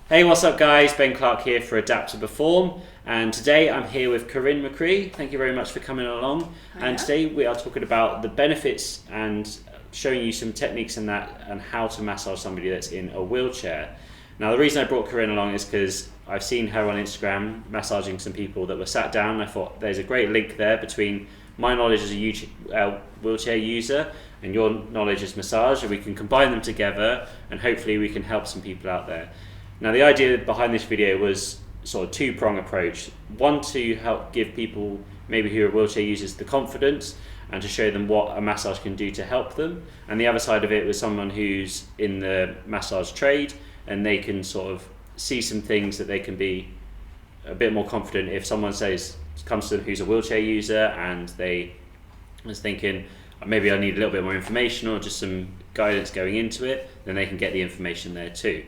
Hey, what's up guys? Ben Clark here for Adapt to Perform, and today I'm here with Corinne McCree. Thank you very much for coming along. Hiya. And today we are talking about the benefits and showing you some techniques and how to massage somebody that's in a wheelchair. Now the reason I brought Corinne along is because I've seen her on Instagram massaging some people that were sat down. I thought there's a great link there between my knowledge as a wheelchair user and your knowledge as massage, and we can combine them together and hopefully we can help some people out there. Now the idea behind this video was sort of two-prong approach. One, to help give people maybe who are wheelchair users the confidence and to show them what a massage can do to help them. And the other side of it was someone who's in the massage trade and they can sort of see some things that they can be a bit more confident if someone comes to them who's a wheelchair user and they was thinking maybe I need a little bit more information or just some guidance going into it, then they can get the information there too.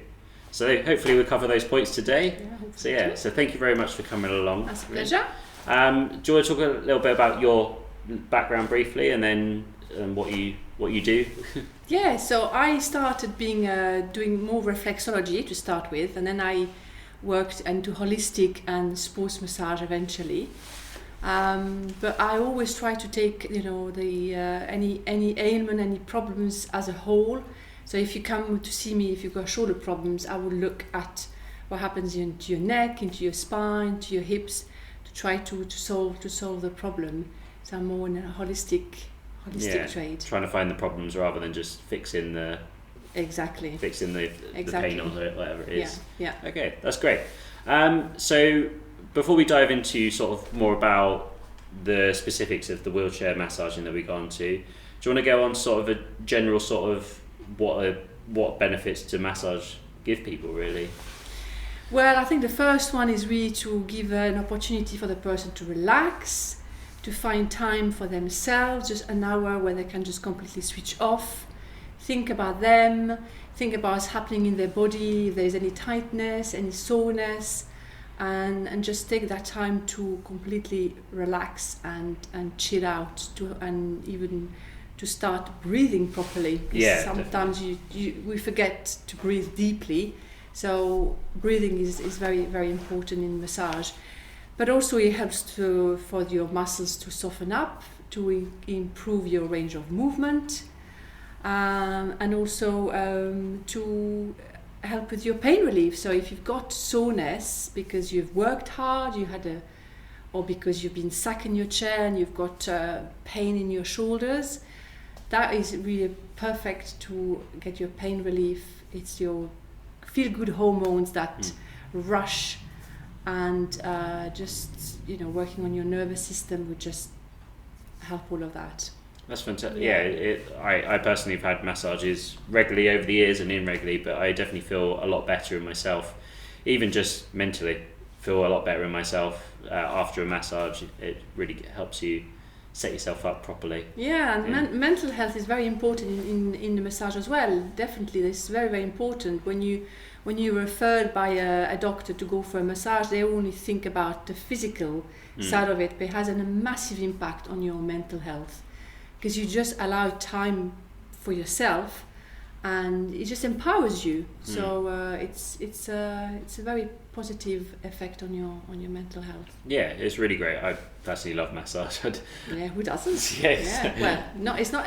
So hopefully we'll cover those points today. So thank you very much for coming along. That's a pleasure. Do you want to talk a little bit about your background briefly and then what you do? Yeah, so I started doing more reflexology to start with, and then I worked into holistic and sports massage eventually. But I always try to take any ailment, any problems as a whole. So if you come to see me, if you've got shoulder problems, I will look at what happens into your neck, into your spine, to your hips, to try to solve the problem. So I'm more in a holistic trade. Trying to find the problems rather than just fixing the pain or whatever it is. Yeah. Okay, that's great. So before we dive into sort of more about the specifics of the wheelchair massaging that we got on to, do you want to go on sort of a general sort of what benefits to massage give people really? Well, I think the first one is really to give an opportunity for the person to relax, to find time for themselves, just an hour where they can just completely switch off, think about them, think about what's happening in their body, if there's any tightness, any soreness, and just take that time to completely relax and chill out, and even to start breathing properly. Yeah, sometimes we forget to breathe deeply, so breathing is very, very important in massage. But also it helps for your muscles to soften up, to improve your range of movement, and also to help with your pain relief. So if you've got soreness because you've worked hard, or because you've been stuck in your chair and you've got pain in your shoulders, that is really perfect to get your pain relief. It's your feel-good hormones that rush, and working on your nervous system would just help all of that. That's fantastic. Yeah, I personally have had massages regularly over the years and irregularly, but I definitely feel a lot better in myself, even just mentally feel a lot better in myself after a massage. It really helps you set yourself up properly. Yeah, and mental health is very important in the massage as well. Definitely, this is very, very important. When you're referred by a doctor to go for a massage, they only think about the physical side of it, but it has a massive impact on your mental health, because you just allow time for yourself, and it just empowers you. So it's a very positive effect on your mental health. Yeah, it's really great. I personally love massage. Yeah, who doesn't? Yes. Yeah. Well, it's not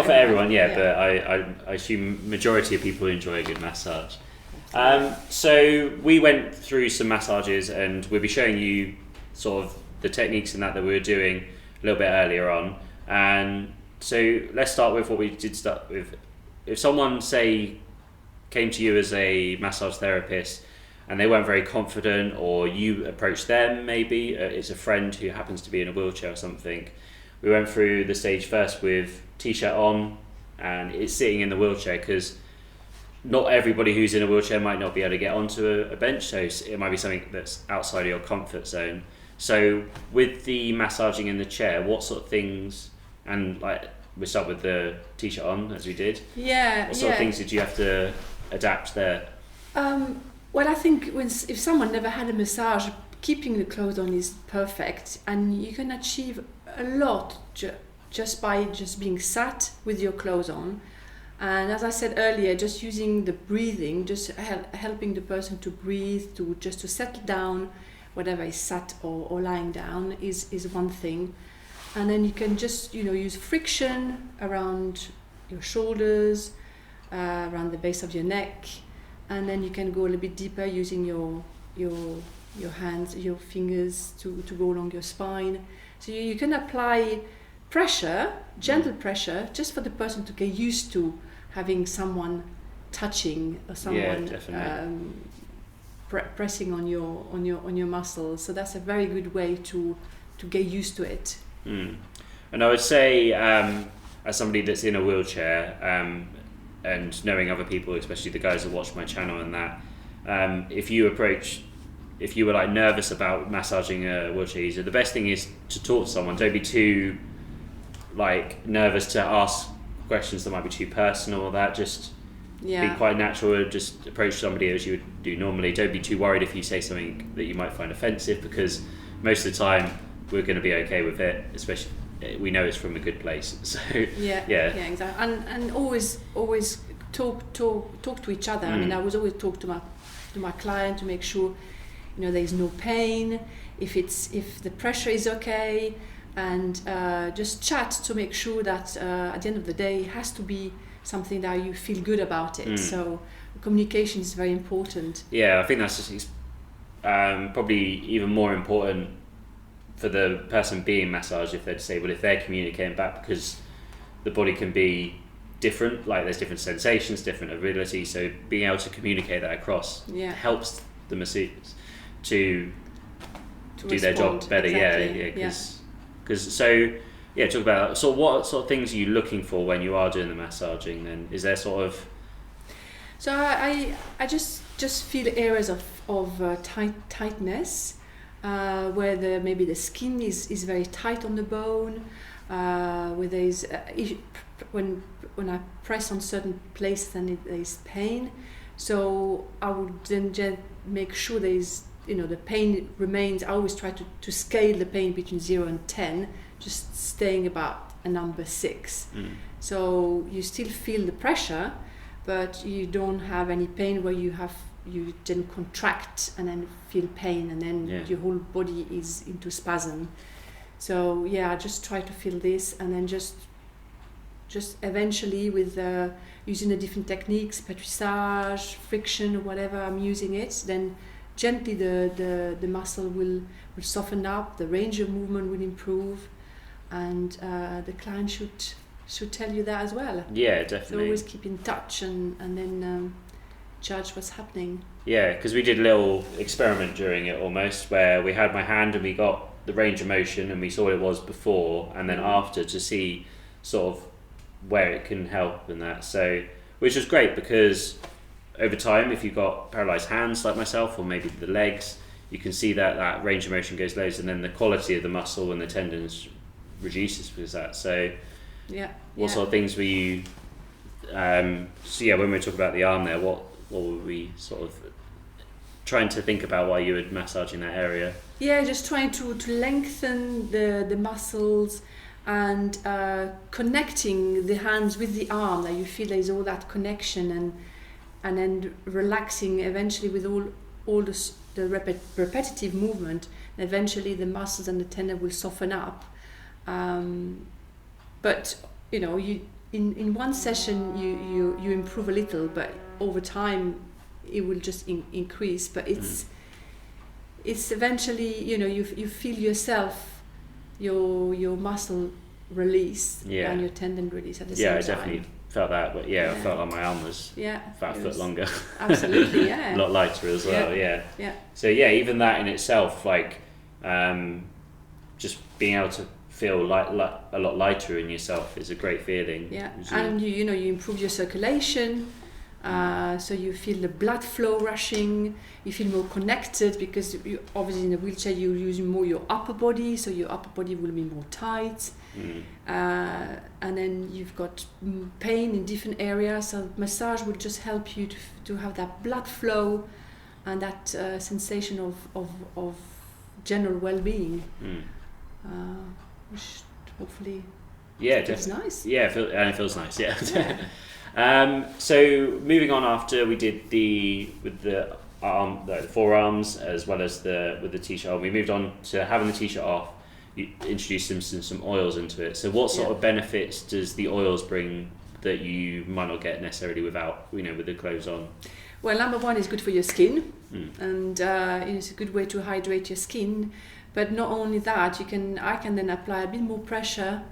for everyone. Yeah, but I assume majority of people enjoy a good massage. So we went through some massages, and we'll be showing you sort of the techniques and that we were doing a little bit earlier on. And so let's start with what we did start with. If someone, say, came to you as a massage therapist and they weren't very confident, or you approached them, maybe it's a friend who happens to be in a wheelchair or something, we went through the stage first with t-shirt on and it's sitting in the wheelchair, because not everybody who's in a wheelchair might not be able to get onto a bench, so it might be something that's outside of your comfort zone. So with the massaging in the chair, what sort of things, and like we start with the t-shirt on as we did. Yeah. What sort of things did you have to adapt there? Well, I think if someone never had a massage, keeping the clothes on is perfect, and you can achieve a lot just by being sat with your clothes on, And as I said earlier, just using the breathing, just helping the person to breathe, to settle down, whatever is sat or lying down is one thing. And then you can just use friction around your shoulders, around the base of your neck, and then you can go a little bit deeper using your hands, your fingers to go along your spine. So you can apply pressure, gentle pressure, just for the person to get used to having someone touching or someone pressing on your muscles. So that's a very good way to get used to it. And I would say, as somebody that's in a wheelchair, and knowing other people, especially the guys that watch my channel and that, if you were like nervous about massaging a wheelchair user, the best thing is to talk to someone. Don't be too like nervous to ask questions that might be too personal or that. Just be quite natural. Just approach somebody as you would do normally. Don't be too worried if you say something that you might find offensive, because most of the time we're going to be okay with it, especially we know it's from a good place. So exactly. And always talk to each other. I mean, I was always talk to my client to make sure there is no pain, if the pressure is okay, and just chat to make sure that at the end of the day it has to be something that you feel good about it. So communication is very important. I think that's just, probably even more important for the person being massaged if they're disabled, if they're communicating back, because the body can be different, like there's different sensations, different abilities, so being able to communicate that across helps the masseurs to do their job better. Talk about that. So what sort of things are you looking for when you are doing the massaging then? Is there sort of... So I just feel areas of tightness, where maybe the skin is very tight on the bone, where there is when I press on certain places then there is pain. So I would then just make sure there is the pain remains. I always try to scale the pain between 0 and 10, just staying about a number 6. So you still feel the pressure, but you don't have any pain where you then contract and then feel pain, and then your whole body is into spasm. So I just try to feel this, and then just eventually with using the different techniques, petrissage, friction, or whatever I'm using it, then gently the muscle will soften up, the range of movement will improve, and the client should tell you that as well. Yeah, definitely. So always keep in touch and then judge what's happening. Yeah, because we did a little experiment during it almost, where we had my hand and we got the range of motion and we saw what it was before and then after, to see sort of where it can help and that. So, which was great, because over time, if you've got paralysed hands like myself, or maybe the legs, you can see that range of motion goes low, and then the quality of the muscle and the tendons reduces because of that. So what sort of things were you when we were talking about the arm there, what were we sort of trying to think about while you were massaging that area? Just trying to lengthen the muscles and connecting the hands with the arm, that you feel there is all that connection, and then relaxing eventually with all the repetitive movement. And eventually the muscles and the tendon will soften up. But you in one session you improve a little, but over time it will just increase. But it's eventually you feel yourself, your muscle release and your tendon release at the same time. I definitely felt that, but I felt like my arm was about a foot longer. Absolutely, a lot lighter as well. So even that in itself, like just being able to feel a lot lighter in yourself is a great feeling. And you improve your circulation, so you feel the blood flow rushing, you feel more connected, because you obviously in a wheelchair you're using more your upper body, so your upper body will be more tight. And then you've got pain in different areas, so massage will just help you to have that blood flow and that sensation of general well-being, which hopefully Yeah, it's nice. Yeah, and it feels nice. Yeah. So moving on, after we did the forearms as well as with the t-shirt, we moved on to having the t-shirt off. You introduced some oils into it. So what sort of benefits does the oils bring that you might not get necessarily without, with the clothes on? Well, number one is good for your skin, and it's a good way to hydrate your skin. But not only that, I can then apply a bit more pressure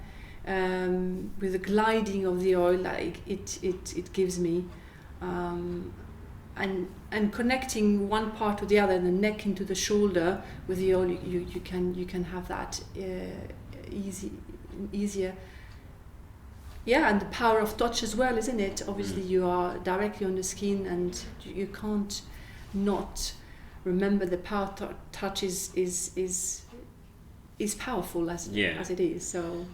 with the gliding of the oil, like it gives me, and connecting one part to the other, the neck into the shoulder with the oil, you can have that easier. Yeah, and the power of touch as well, isn't it? Obviously, you are directly on the skin, and you can't not remember the power touch is powerful as it is. So.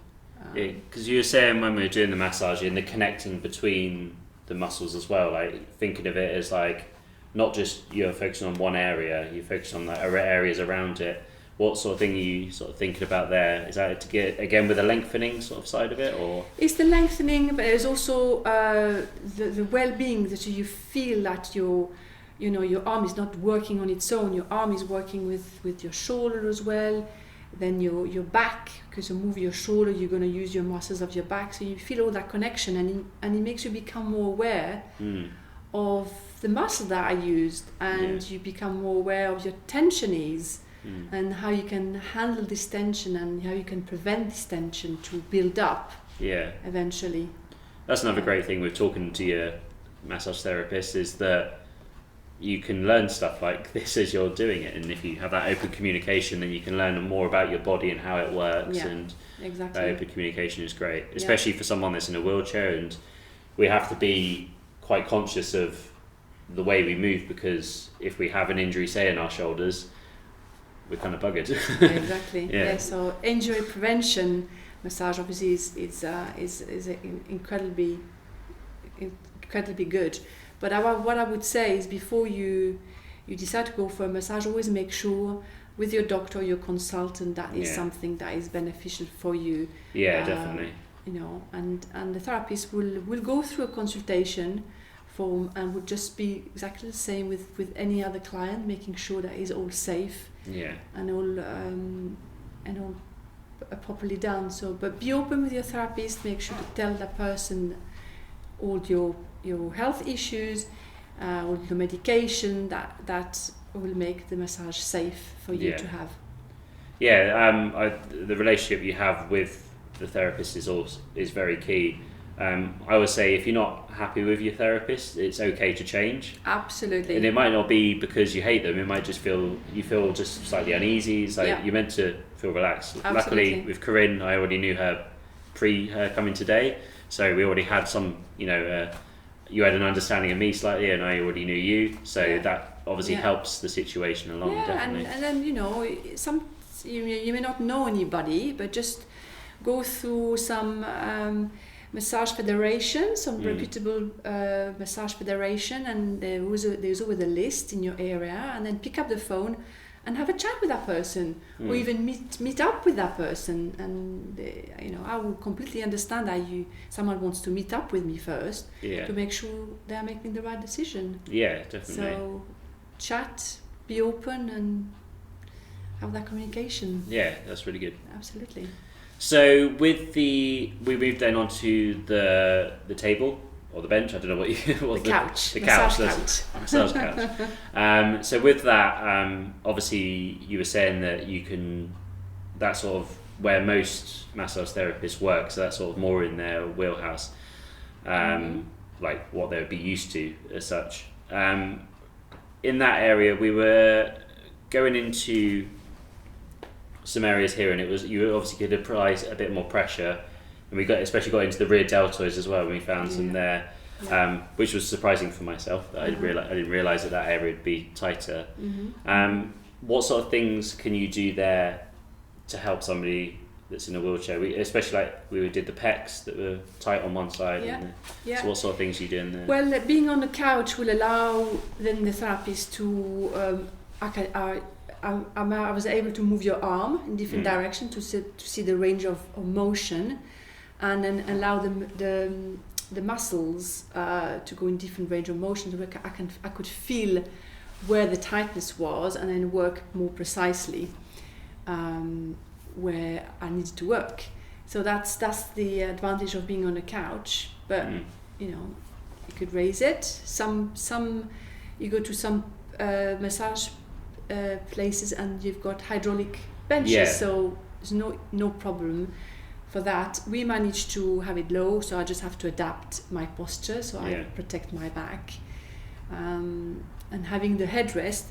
Because you were saying when we were doing the massage and the connecting between the muscles as well, like thinking of it as like not just you're focusing on one area, you focus on the areas around it. What sort of thing are you sort of thinking about there? Is that to get again with the lengthening sort of side of it, or? It's the lengthening, but there's also the well-being, that you feel that your arm is not working on its own. Your arm is working with your shoulder as well. Then your back, because you move your shoulder, you're going to use your muscles of your back, so you feel all that connection, and it makes you become more aware of the muscle that I used, and you become more aware of your tension is, and how you can handle this tension, and how you can prevent this tension to build up eventually. That's another great thing with talking to your massage therapist, is that you can learn stuff like this as you're doing it, and if you have that open communication, then you can learn more about your body and how it works. And exactly. That open communication is great, especially for someone that's in a wheelchair, and we have to be quite conscious of the way we move, because if we have an injury, say in our shoulders, we're kind of buggered. Exactly. So injury prevention massage obviously is incredibly good. But what I would say is, before you decide to go for a massage, always make sure with your doctor, your consultant, that is something that is beneficial for you. Yeah, definitely. And the therapist will go through a consultation form, and would just be exactly the same with any other client, making sure that is all safe. And all properly done. So, but be open with your therapist. Make sure to tell that person all your health issues, or the medication that will make the massage safe for you to have. The relationship you have with the therapist is very key. I always say, if you're not happy with your therapist, it's okay to change. Absolutely. And it might not be because you hate them, it might just you feel just slightly uneasy. It's like you're meant to feel relaxed. Absolutely. Luckily with Corinne, I already knew her pre her coming today, so we already had some, you had an understanding of me slightly, and I already knew you, so that obviously helps the situation along. Definitely. And then you may not know anybody, but just go through some massage federation, some reputable massage federation, and there's always a list in your area, and then pick up the phone and have a chat with that person, or even meet up with that person. And I will completely understand that someone wants to meet up with me first to make sure they are making the right decision. Yeah, definitely. So chat, be open, and have that communication. Yeah, that's really good. Absolutely. So we moved then onto the table or the bench. I don't know what the couch. The couch. Massage couch. So with that, obviously you were saying that that's sort of where most massage therapists work. So that's sort of more in their wheelhouse, like what they would be used to as such. In that area, we were going into some areas here, and you obviously could apply a bit more pressure, and we especially got into the rear deltoids as well, and we found some there, which was surprising for myself. I didn't realise that area would be tighter. What sort of things can you do there to help somebody that's in a wheelchair? Especially like we did the pecs that were tight on one side. So what sort of things are you doing there? Well, being on the couch will allow then the therapist to I was able to move your arm in different directions to see the range of motion, and then allow the muscles to go in different range of motion. So I could feel where the tightness was, and then work more precisely where I needed to work. So that's the advantage of being on a couch. But you know, you could raise it. Some you go to some massage places and you've got hydraulic benches, so there's no problem for that. We managed to have it low, so I just have to adapt my posture so I protect my back. And having the headrest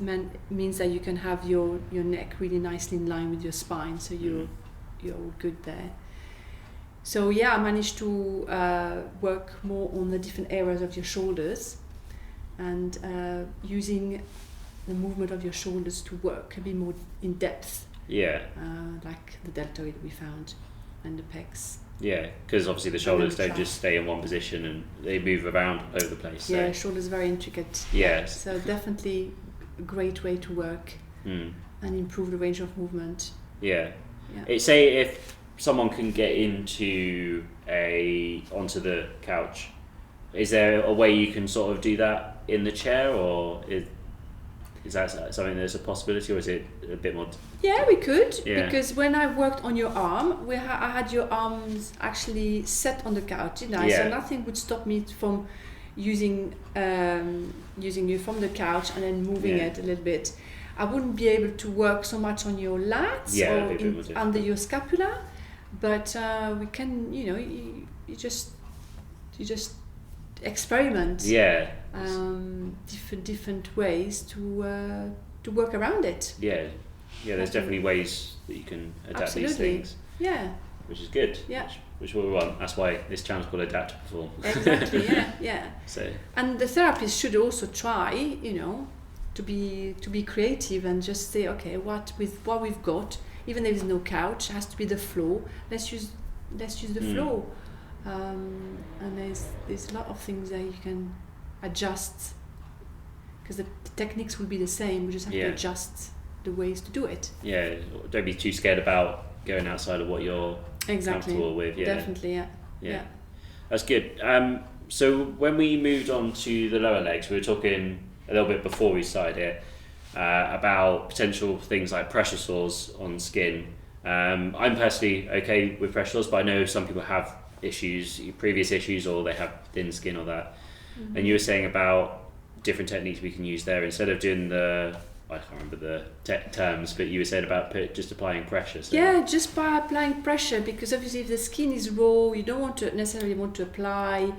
means that you can have your neck really nicely in line with your spine, so you're all good there. So I managed to work more on the different areas of your shoulders, and using the movement of your shoulders to work a bit more in depth. Like the deltoid we found, and the pecs. Yeah, because obviously the shoulders don't just stay in one position and they move around over the place. So. Yeah, shoulders very intricate. Yes. So definitely a great way to work and improve the range of movement. Yeah. Say if someone can get onto the couch, is there a way you can sort of do that in the chair, or is that something that's a possibility, or is it a bit more? Yeah, we could, because when I worked on your arm, I had your arms actually set on the couch, didn't I? So nothing would stop me from using you from the couch and then moving it a little bit. I wouldn't be able to work so much on your lats or under your scapula, but we can, you just experiment. Different ways to work around it. There's definitely ways that you can adapt these things, which is good, which we want. That's why this channel's called Adapt to Perform. Exactly. So, and the therapist should also try to be creative and just say, okay, what we've got, even if there's no couch, it has to be the floor, let's use the floor. And there's a lot of things that you can adjust, because the techniques will be the same. We just have to adjust the ways to do it. Don't be too scared about going outside of what you're comfortable with. Definitely. That's good. So when we moved on to the lower legs, we were talking a little bit before we started here about potential things like pressure sores on skin. I'm personally okay with pressure sores, but I know some people have previous issues, or they have thin skin or that. And you were saying about different techniques we can use there instead of doing I can't remember the terms, but you were saying about just applying pressure. So. Just by applying pressure, because obviously if the skin is raw, you don't necessarily want to apply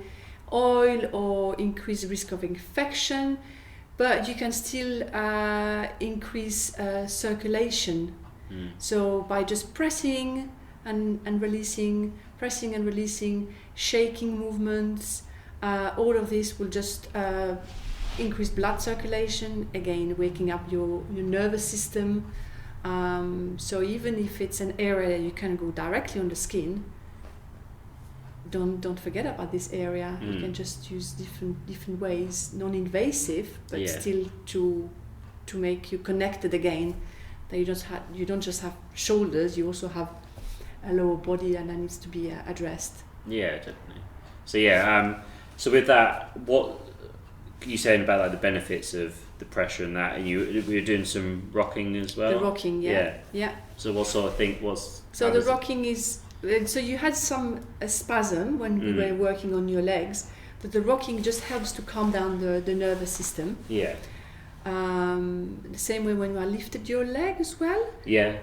oil or increase the risk of infection, but you can still increase circulation. So by just pressing and releasing, shaking movements, all of this will just increase blood circulation, again waking up your nervous system. So even if it's an area that you can go directly on the skin, don't forget about this area. You can just use different ways, non-invasive, but still to make you connected again. That you don't just have shoulders, you also have a lower body, and that needs to be addressed. Yeah, definitely. So so with that, what you saying about like the benefits of the pressure and that, and we were doing some rocking as well. The rocking, yeah. So what sort of thing was? So the rocking is so you had a spasm when we were working on your legs, but the rocking just helps to calm down the nervous system. The same way when I lifted your leg as well.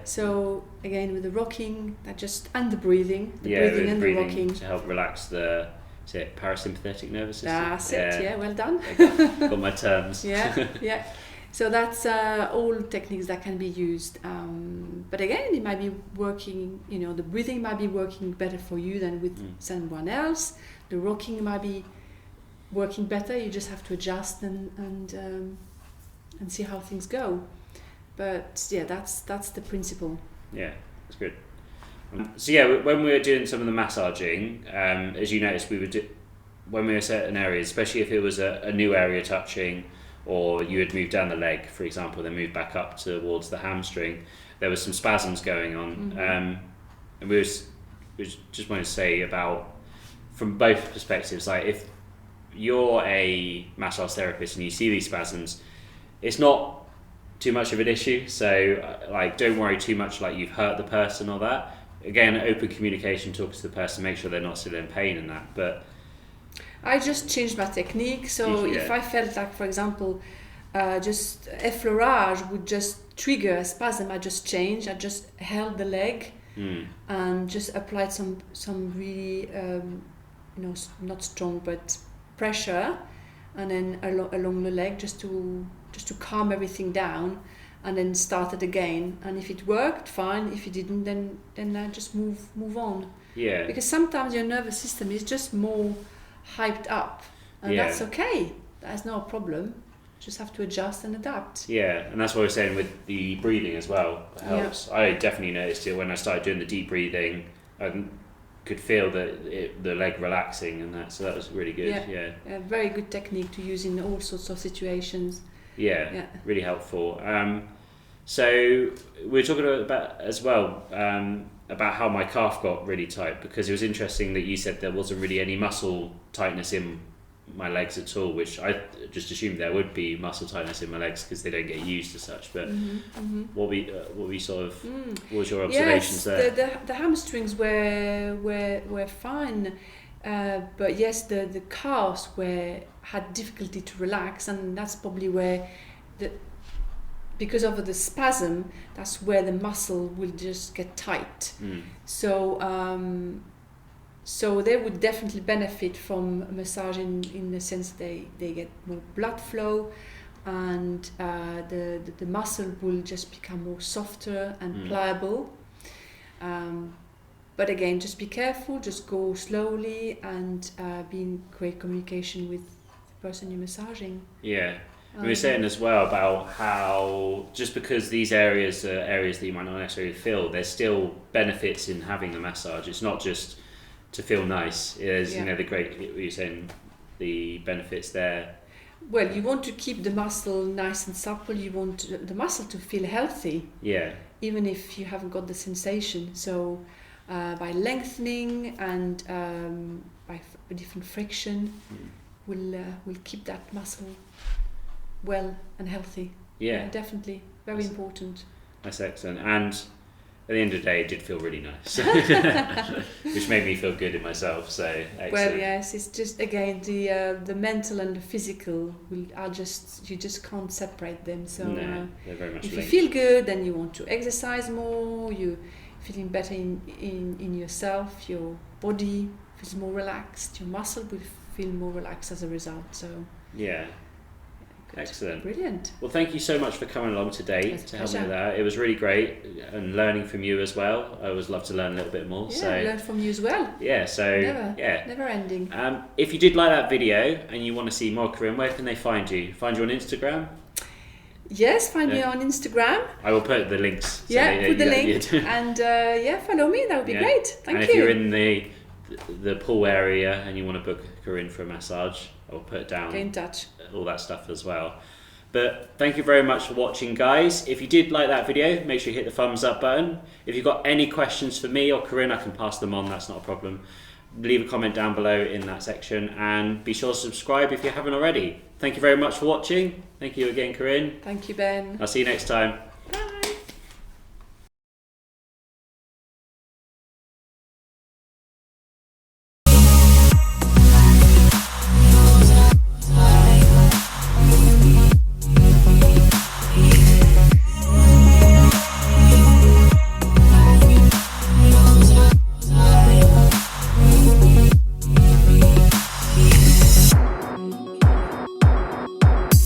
So again with the rocking, and the breathing, and the rocking to help relax the parasympathetic nervous system. That's it. Well done. Got my terms. So that's all techniques that can be used. But again, it might be working. The breathing might be working better for you than with someone else. The rocking might be working better. You just have to adjust and see how things go. But that's the principle. That's good. So when we were doing some of the massaging, as you noticed, we would when we were certain areas, especially if it was a new area touching, or you had moved down the leg, for example, then moved back up towards the hamstring, there was some spasms going on, and we just want to say about, from both perspectives, like if you're a massage therapist and you see these spasms, it's not too much of an issue. So like, don't worry too much like you've hurt the person or that. Again, open communication, talk to the person, make sure they're not still in pain and that. But I just changed my technique. So if I felt like, for example, just effleurage would just trigger a spasm, I just changed. I just held the leg and just applied some really, not strong but pressure, and then along the leg just to calm everything down, and then started again. And if it worked, fine. If it didn't, then I just move on. Yeah. Because sometimes your nervous system is just more hyped up, and that's okay. That's no problem. Just have to adjust and adapt. Yeah, and that's what we're saying with the breathing as well. It helps. Yeah. I definitely noticed it when I started doing the deep breathing. I could feel the leg relaxing and that, so that was really good. Yeah. A very good technique to use in all sorts of situations. Yeah. Really helpful. So we were talking about as well about how my calf got really tight, because it was interesting that you said there wasn't really any muscle tightness in my legs at all, which I just assumed there would be muscle tightness in my legs because they don't get used as such. But what was your observations there? The hamstrings were fine, but yes, the calves had difficulty to relax, and that's probably where because of the spasm, that's where the muscle will just get tight. So they would definitely benefit from a massage in the sense they get more blood flow, and the muscle will just become more softer and pliable. But again, just be careful, just go slowly, and be in great communication with the person you're massaging. Yeah. We were saying as well about how just because these areas are areas that you might not necessarily feel, there's still benefits in having the massage. It's not just to feel nice. There's you're saying the benefits there. Well, you want to keep the muscle nice and supple. You want the muscle to feel healthy. Yeah. Even if you haven't got the sensation. So by lengthening and by different friction, we'll keep that muscle well and healthy. Yeah, definitely. Very important. That's excellent. And at the end of the day, it did feel really nice, which made me feel good in myself. So excellent. Well, yes, it's just again the mental and the physical you just can't separate them. So no, they're very much if linked. You feel good, then you want to exercise more. You feeling better in yourself. Your body feels more relaxed. Your muscle will feel more relaxed as a result. So yeah. Excellent. Brilliant. Well, thank you so much for coming along today to help me with that. It was really great, and learning from you as well. I always love to learn a little bit more. Yeah, learn from you as well. Yeah, so never ending. If you did like that video and you want to see more, Corinne, where can they find you? Find you on Instagram? Yes, find me on Instagram. I will put the links. So put the link and follow me. That would be great. Thank you. And if you're in the pool area and you want to book Corinne for a massage, I'll put down. Get in touch. All that stuff as well. But thank you very much for watching, guys. If you did like that video, make sure you hit the thumbs up button. If you've got any questions for me or Corinne, I can pass them on. That's not a problem. Leave a comment down below in that section, and be sure to subscribe if you haven't already. Thank you very much for watching. Thank you again, Corinne. Thank you, Ben. I'll see you next time.